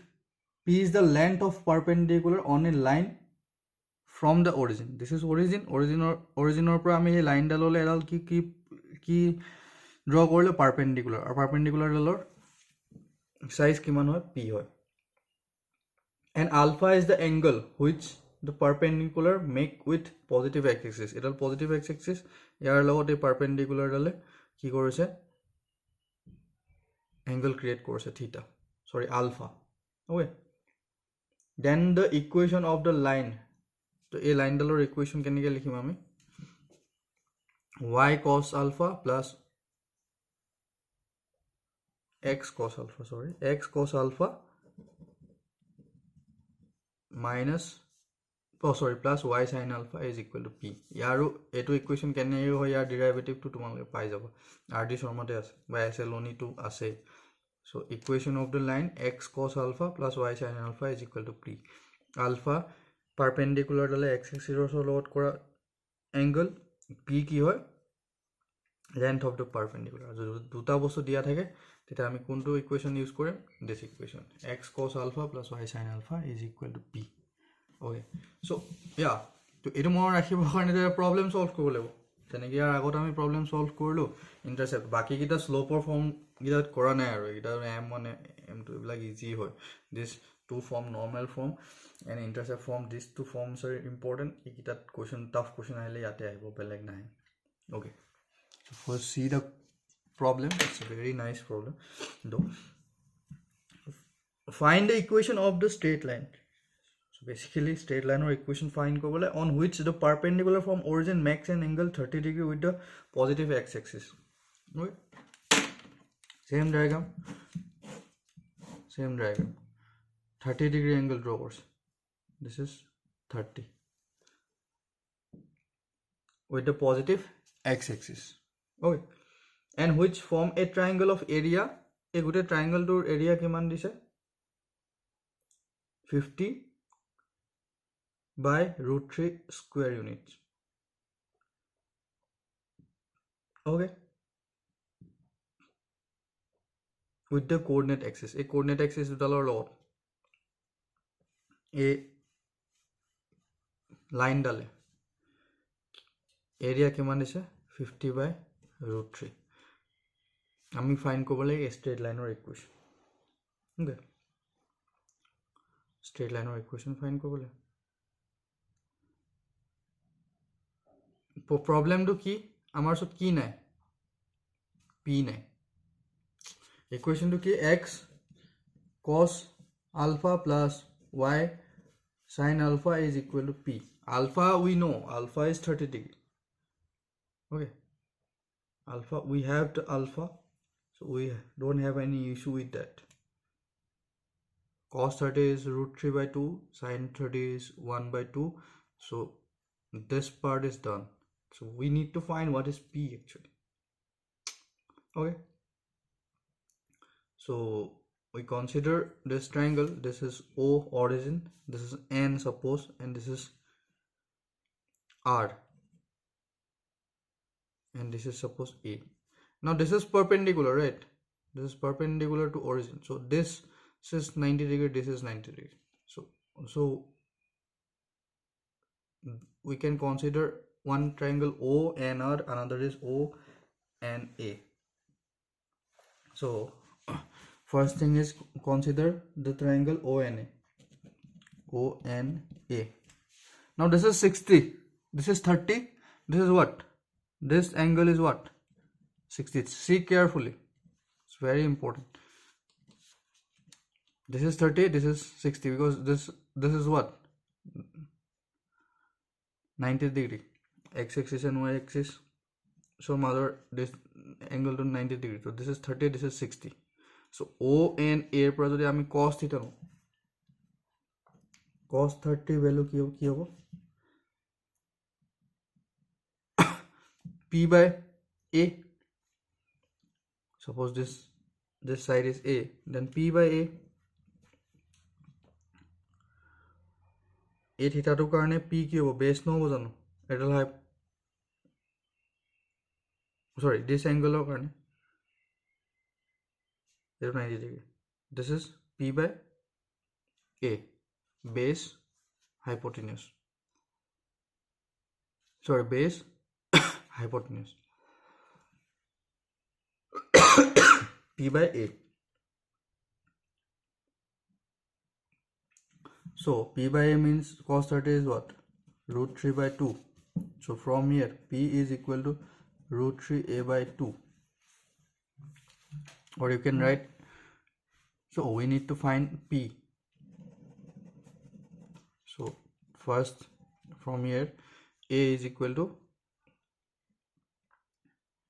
P is the length of perpendicular on a line from the origin, this is origin or পৰা আমি এই line ডাললে এডাল কি কি কি draw কৰিলে perpendicular, আৰু perpendicular ডালৰ সাইজ কিমান হয়, P হয়. And alpha is the angle which the perpendicular make with positive x-axis. এডাল positive x-axis ইয়াৰ লগত এই পাৰপেণ্ডিকুলাৰ ডালে কি কৰিছে, angle create কৰিছে theta, sorry alpha. Okay, then the equation of the line, তো এই লাইন ডালৰ ইকুৱেশ্যন কেনেকৈ লিখিম আমি, y cos alpha plus x cos alpha minus plus y sin alpha is equal to p. ইয়াৰো এইটো ইকুৱেশ্যন কেনেকৈ হয়, ইয়াৰ ডেৰিভেটিভটো তোমালোকে পাই যাব, আৰ ডি শৰ্মাতে আছে বা এছ এল অনিটো আছে. So equation of the line x cos alpha plus y sin alpha is equal to p. Alpha perpendicular dale x axis or লগত কৰা angle, p কি হয়, length of the perpendicular. দুটা বস্তু দিয়া থাকে তেতিয়া আমি কোনটো ইকুৱেশ্যন ইউজ কৰিম, this equation x cos alpha plus y sin alpha is equal to p. Okay, so yeah, তো এইটো মনত ৰাখিবৰ কাৰণে প্ৰব্লেম সলভ কৰিব লাগিব. তেনেকৈ ইয়াৰ আগত আমি প্ৰব্লেম সলভ কৰিলোঁ ইণ্টাৰচেপ্ট, বাকীকেইটা শ্লোপৰ ফৰ্মকেইটাত কৰা নাই, আৰু এইকেইটা M1 M2 এইবিলাক ইজি হয়. This two form, normal form and intercept form, this two forms are important. এইকেইটাত কুৱেশ্যন, টাফ কুৱেশ্যন আহিলে ইয়াতে আহিব, বেলেগ নাহে. Okay, so first see the problem. It's a very nice problem though. Find the equation of the straight line. So basically straight line or equation find kobole on which the perpendicular from origin makes an angle 30 degree with the positive x-axis. Okay, same diagram 30 degree angle draw course. This is 30 with the positive x-axis. Okay, and which form a triangle of area, a good triangle to area kiman dise 50 by √3 square units. Okay, with the coordinate axis, a coordinate axis dollar lot a line dale area kiman dise 50 by √3. আমি find কৰিব লাগে straight line or equation. Okay, straight line or equation find কৰিব লাগে. প্ৰব্লেমটো কি, আমাৰ ওচৰত কি নাই, p নাই. ইকুৱেশ্যনটো কি, x cos alpha plus y sin alpha is equal to p. Alpha we know, alpha is 30 degree. Okay, alpha, we have the alpha, so we don't have any issue with that. Cos 30 is √3 by 2, sin 30 is 1 by 2, so this part is done. So we need to find what is p actually. Okay, so we consider this triangle, this is O origin, this is N suppose, and this is R, and this is suppose A. Now this is perpendicular, right? This is perpendicular to origin, so this is 90 degree, this is 90 degree. So we can consider one triangle O and R, another is O and A. So first thing is consider the triangle ONA. ONA. Now this is 60, this is 30, this is what? This angle is what? 60. See carefully, it's very important. This is 30, this is 60, because this is what? 90 degree. X-axis and Y-axis. So mother, this angle to 90 degree. So this is 30, this is 60. So O and A पर जो हमें cos theta लो, cos 30 value की होगा P by A. Suppose this side is A, then P by A. A theta to करने P की होगा base no होगा जानो. It will have, sorry, this angle of करने 90 degree. This is P by A, base hypotenuse. Sorry, base hypotenuse. P by A. So P by A means cos 30 is what? Root 3 by 2. So from here P is equal to root 3 A by 2. Or you can write, so we need to find P. So first from here A is equal to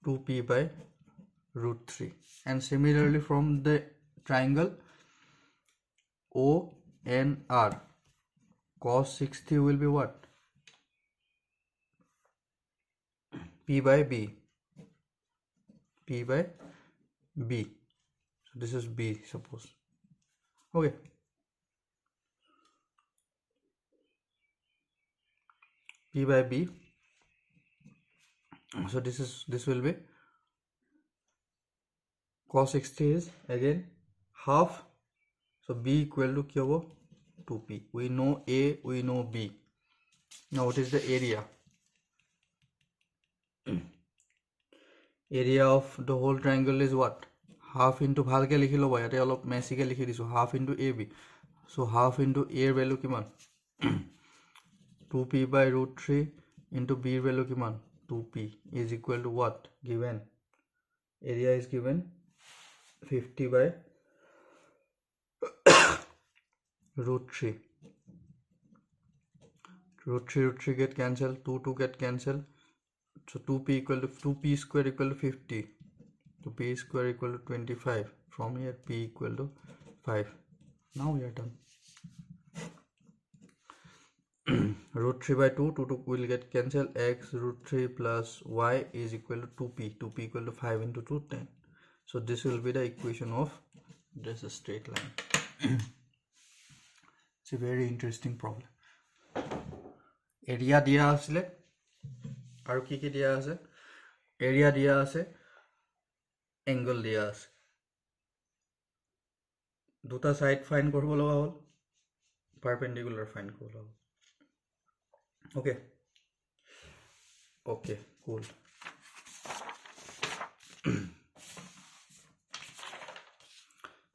2P by root 3. And similarly from the triangle ONR, cos 60 will be what? P by B. P by B. So this is B, suppose. Okay. P by B. So this will be cos 60 is again half. So B equal to क्या हो? 2P. We know A, we know B. Now what is the area? Area of the whole triangle is what? Half into ভালকে লিখি লবা, ইয়াতে অলপ মেছিকে লিখি দিছো, half into AB. So half into A value কিমান? 2P by root 3 into B value কিমান? 2P is equal to what? Given area is given 50 by root 3. Root 3 get cancelled, 2 get cancelled. So 2P equal to 2P square equal to 50. 2P square equal to 25. From here P equal to 5. Now we are done. Root 3 by 2, 2 will get cancelled. X root 3 plus Y is equal to 2P. 2P equal to 5 into 2, 10. So this will be the equation of this straight line. It's a very interesting problem. Area দিয়া আসলে আৰু কি দিয়া আছে? Area দিয়া আছে, angle দিয়া আছে. দুটা side find কৰিব লগা হ'ল, perpendicular find কৰিব লগা হ'ল. Okay. Okay, cool.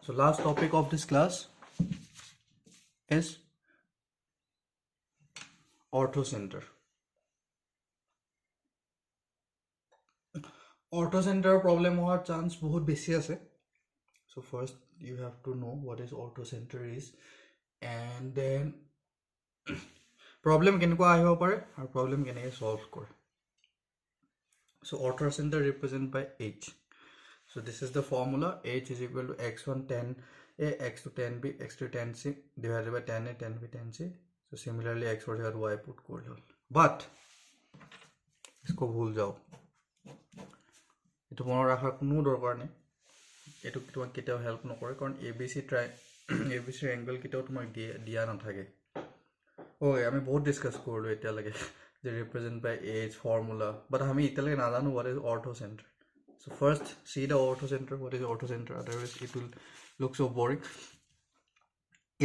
So last topic of this class is orthocenter. Orthocenter problem hoar chance bahut beshi ase. So first you have to know what is orthocenter is, and then problem kenko ahibo pare aru problem keneke solve kore. So orthocenter represented by H. So this is the formula. H is equal to x1 10 a, x2 10 b, x3 10 c divided by 10 a, 10 b, 10 c. So similarly x or y put kore hol. But isko bhul jao, etu mono rakhar kono dorkar nei. Etu tomak ketao help nokore karon abc try abc angle ketao tomak dia na thake. Okay, আমি বহুত discuss করলো এটা লাগে যে represent by H formula, but আমি এটা লাগে না জানো what is orthocenter. So first see the orthocenter. What is orthocenter? Otherwise it will look so boring.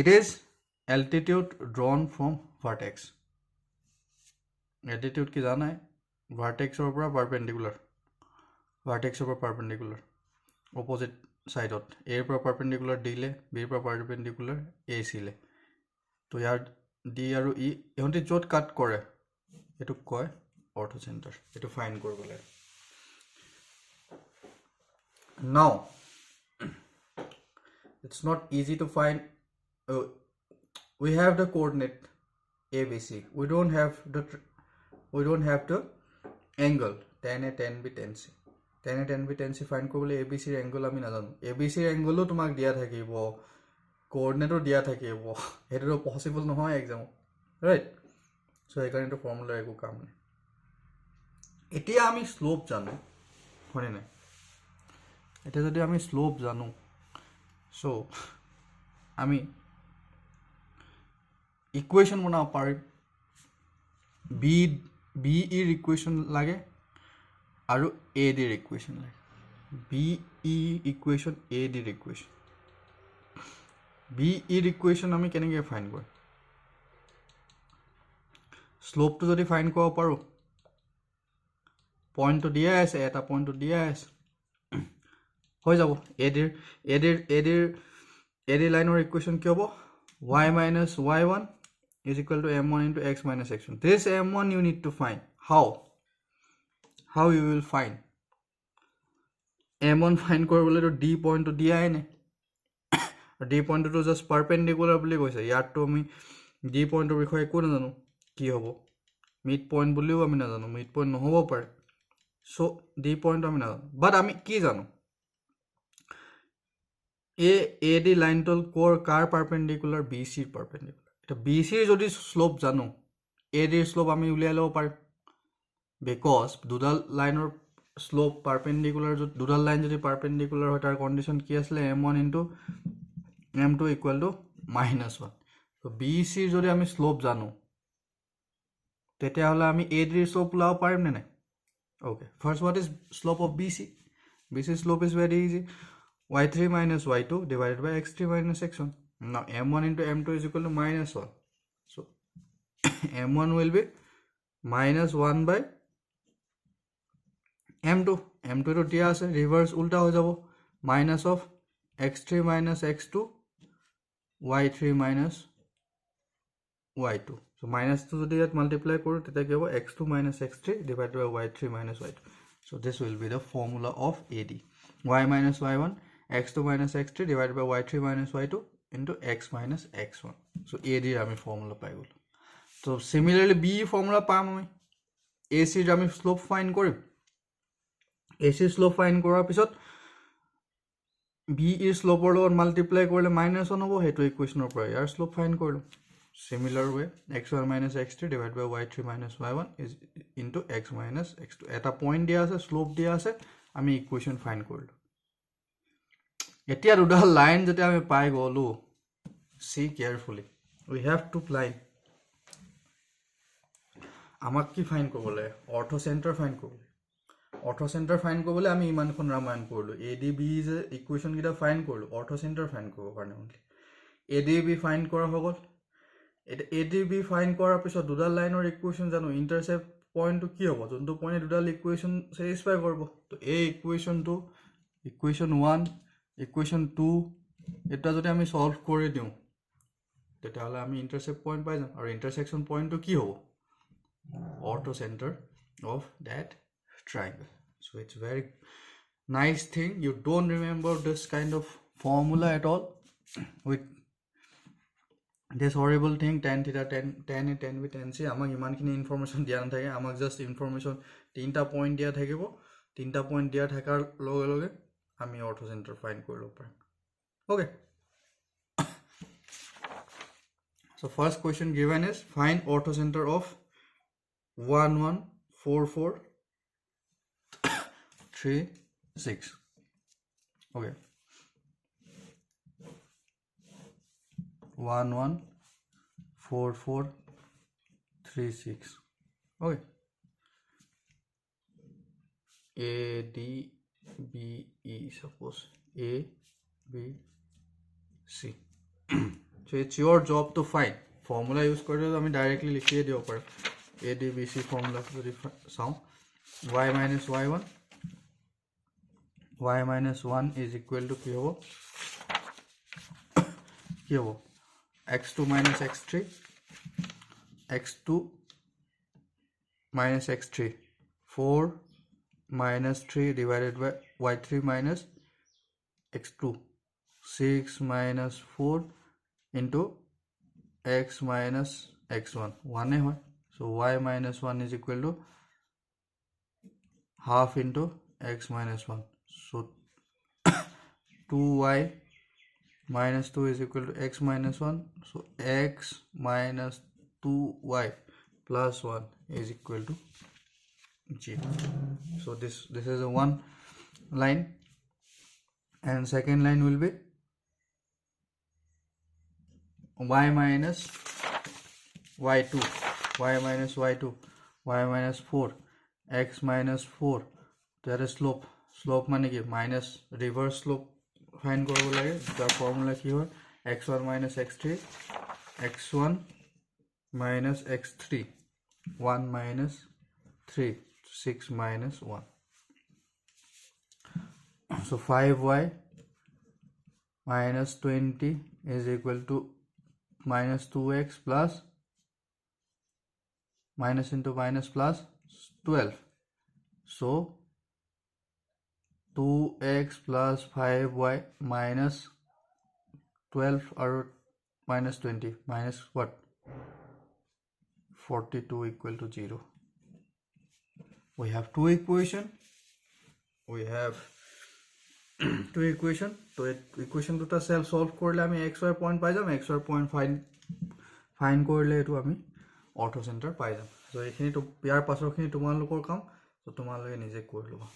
It is altitude drawn from vertex. Altitude की जाना है vertex और ऊपर perpendicular, vertex ऊपर perpendicular, opposite সাইডত এৰ পৰা পাৰপেণ্ডিকুলাৰ ডিলে বিৰ পৰা perpendicular এ চিলে তো ইয়াৰ ডি আৰু ই ইহঁতে য'ত কাট কৰে এইটোক কয় অৰ্থচেণ্টাৰ এইটো ফাইন কৰিব লাগে নাও it's not easy to find we have the coordinate ABC we don't have the angle tan A tan B tan C tan A tan B tan C find কৰিবলৈ ABC ৰ angle আমি নাজানো ABC ৰ angle তোমাক দিয়া থাকিব coordinate দিয়া থাকিব সেইটো পসিবল নহয় এক্সাম ৰাইট সো এইকাৰণে তো ফৰ্মুলা একো কাম নাই এতিয়া আমি স্লোপ জানো হয়নে নাই এতিয়া যদি আমি স্লোপ জানো সো আমি ইকুৱেশ্যন বনাব পাৰিম বি ইৰ ইকুৱেশ্যন লাগে আৰু এ ডিৰ ইকুৱেশ্যন লাগে বি ই ইকুৱেশ্যন এ ডিৰ ইকুৱেশ্যন বি ইৰ ইকুৱেশ্যন আমি কেনেকৈ ফাইন কৰিম স্লোপটো যদি ফাইন কৰিব পাৰোঁ পইণ্টটো দিয়া আছে এটা পইণ্টটো দিয়া আছে হৈ যাব এ ডিৰ লাইনৰ ইকুৱেশ্যন কি হ'ব y minus y1 is equal to m1 into x minus x1 this m1 you need to find how you will find m1 find কৰিবলৈ তো d point to দিয়া নাই d point to just perpendicular বুলি কৈছে ইয়াত তো আমি d point ৰ বিষয়ে একো নাজানো কি হ'ব মিড পইণ্ট বুলিও আমি নাজানো মিড পইণ্ট নহ'ব পাৰে সো d point আমি নাজানো বাট আমি কি জানো এ ডি লাইনটোল কোৰ কাৰ পাৰপেণ্ডিকুলাৰ বি চিৰ পাৰপেণ্ডিকুলাৰ এটা বি চিৰ যদি স্লোপ জানো এ ডিৰ স্লোপ আমি উলিয়াই ল'ব পাৰিম বিকজ দুডাল লাইনৰ স্লোপ পাৰপেণ্ডিকুলাৰ যদি দুডাল লাইন যদি পাৰপেণ্ডিকুলাৰ হয় তাৰ কণ্ডিশ্যন কি আছিলে m1 into m2 equal to -1 তো বি চিৰ যদি আমি স্লোপ জানো তেতিয়াহ'লে আমি এ ডিৰ স্লোপ ওলাব পাৰিম নে নাই okay first what is slope of B C slope is very easy y3 minus y2 divided by x3 minus x1. Now m1 into m2 is equal to -1. So m1 will be -1 by m2. m2 to dia ase reverse ulta ho jabo minus of x3 minus x2 y3 minus y2. So minus to jodi at multiply koru teta ki hobo x2 minus x3 divided by y3 minus y2. So this will be the formula of AD. y minus y1 x2 minus x3 divided by y3 minus y2 into x minus x1. So AD আমি formula পাই গলো so similarly B formula পাম আমি AC ৰ আমি slope find কৰিম AC slope find কৰাৰ পিছত B ৰ slope ৰ লগত multiply কৰিলে -1 হ'ব হেতু ইকুৱেশ্যনৰ পৰা ইয়াৰ slope find কৰিলো similar way x1 minus x3 divided by y3 minus y1 is into x minus x2 এটা পইণ্ট দিয়া আছে slope দিয়া আছে আমি ইকুৱেশ্যন find কৰিলো এতিয়া দুডাল লাইন যেটা আমি পাই গলো see carefully we have two line আমাক কি ফাইন কৰিবলে অৰ্থো সেন্টাৰ ফাইন কৰিবলে অৰ্থো সেন্টাৰ ফাইন কৰিবলে আমি ইমানখন ৰামায়ণ কৰিলো ADB যে ইকুৱেশ্যন কিটা ফাইন কৰিলো অৰ্থো সেন্টাৰ ফাইন কৰিব কাৰণে only ADB ফাইন কৰা হৈ গল এটা ADB ফাইন কৰাৰ পিছত দুডাল লাইনৰ ইকুৱেশ্যন জানো ইন্টাৰসেপ্ট পইণ্টটো কি হ'ব যোনটো পইণ্টে দুডাল ইকুৱেশ্যন স্যাটিসফাই কৰিব তো এই ইকুৱেশ্যনটো ইকুৱেশ্যন 1 ইকুৱেশ্যন 2 এটা যদি আমি সলভ কৰি দিও তেতিয়াহলে আমি ইন্টাৰসেপ্ট পইণ্ট পাই যাম আৰু ইন্টাৰসেকশন পইণ্টটো কি হ'ব ortho center of that triangle so it's very nice thing you don't remember this kind of formula at all with this horrible thing tan theta tan a tan b tan c amak iman kini information dia nathake amak just information tinta point dia thakibo tinta point dia thakar loge loge ami ortho center find koribo parim okay so first question given is find ortho center of 1 1 4 4 3 6 okay 1 1 4 4 3 6 okay A D B E suppose A B C so it's your job to find formula use kore ami directly likhiye dibo par ADBC formula যদি চাও y minus y1 y minus 1 is equal to কি হ'ব x2 minus x3 x2 minus x3 4 minus 3 divided by y3 minus x2 6 minus 4 into x minus x1 1 হয় so y minus 1 is equal to half into x minus 1 so 2y minus 2 is equal to x minus 1 so x minus 2y plus 1 is equal to 0 so this is a one line and second line will be y minus y2 y minus y2 y minus 4 x minus 4 there is slope মানে কি minus reverse slope find কৰিব লাগে যাৰ formula কি হয় x1 minus x3 x1 minus x3 1 minus 3 6 minus 1 so 5y minus 20 is equal to minus 2x plus minus into minus plus 12 so 2x plus 5y minus 12 or minus 20 minus what 42 equal to 0 we have two equation so equation দুটা self solve কৰিলে আমি x y point পাই যাম x y point find কৰিলে এটো আমি auto centre পাই যাম so এইখিনি তো ইয়াৰ পাছৰখিনি তোমালোকৰ কাম so তোমালোকে নিজে কৰি লবা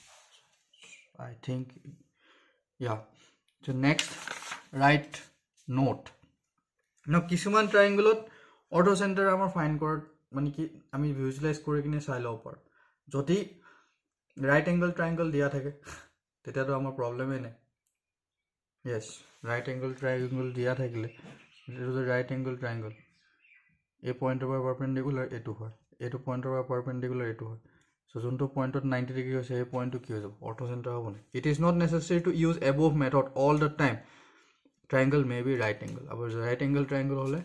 I think yeah so next write note now কিছুমান triangle অটো সেন্টাৰ আমাৰ ফাইন্ড কৰাৰ মানে কি আমি ভিজুয়ালাইজ কৰি কিনে চাই লও পাৰ যদি right angle triangle দিয়া থাকে তেতিয়া তো আমাৰ প্ৰবলেমই নাই yes right angle triangle দিয়া থাকিলে it is a right angle triangle a point over perpendicular এটো হয় এটো point over perpendicular এটো হয় so যোনটো পইণ্টত 90 ডিগ্ৰী হৈছে এই পইণ্টটো কি হৈ যাব অটো সেন্টাৰ হ'ব নে it is not necessary to use above method all the time triangle may be right angle our right angle triangle hole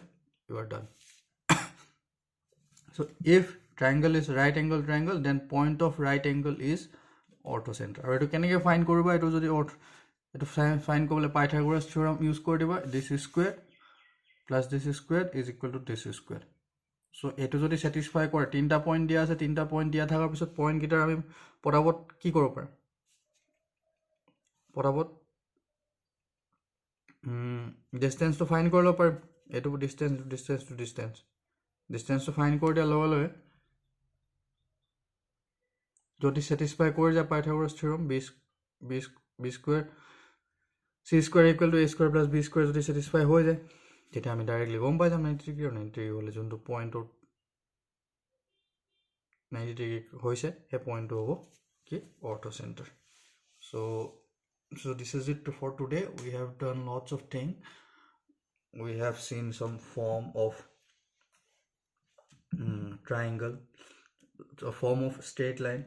you are done so if triangle is right angle triangle then point of right angle is ortho center আৰু এটো কেনেকৈ find কৰিবা এটো যদি এটো find কৰিলে Pythagoras থিওৰাম use কৰি দিবা this square plus this square is equal to this square so এটো যদি স্যাটিসফাই কৰে তিনটা পয়েন্ট দিয়া আছে তিনটা পয়েন্ট দিয়া থাকাৰ পিছত পয়েন্ট গিটাৰ আমি পৰাবত কি কৰিব পাৰো পৰাবত ডিসটেন্স তো ফাইন্ড কৰি লব পাৰো এটো ডিসটেন্স তো ফাইন্ড কৰি দিয়া লগে যদি স্যাটিসফাই কৰি যায় Pythagoras থিওৰাম b square c square equal to a square plus b square যদি স্যাটিসফাই হৈ যায় তেতিয়া আমি ডাইৰেক্টলি গম পাই যাম 90 ডিগ্ৰী আৰু 90 ডিগ্ৰী হলে যোনটো পয়েন্টৰ 90 ডিগ্ৰী হৈছে এই পয়েন্টটো হ'ব কি auto centre so this is it for today we have done lots of things we have seen some form of triangle a form of straight line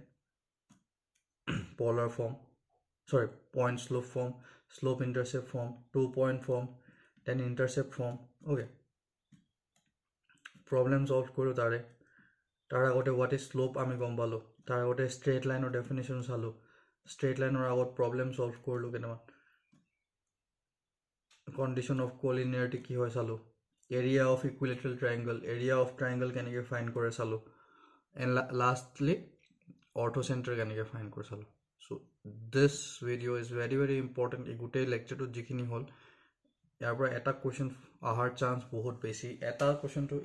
polar form sorry point slope form slope intercept form 2 point form then intercept form okay problem solve koro tare tar agote what is slope ami gom palo tar agote straight line or definition salo straight line or agot problem solve korlu kenama condition of collinearity ki hoy salo area of equilateral triangle area of triangle kenike find kore salo and lastly ortho center kenike find kore salo so this video is very important e gute lecture to jikhini hol ইয়াৰ পৰা এটা question আহাৰ chance বহুত বেছি এটা question তো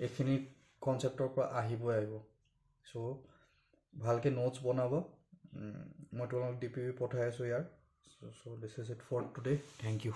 এখিনি কনসেপ্টৰ পৰা আহিব সো ভালকে নোটস বনাব মই তোমাক ডিপিপি পঠাই আছো ইয়াৰ so this is it for today thank U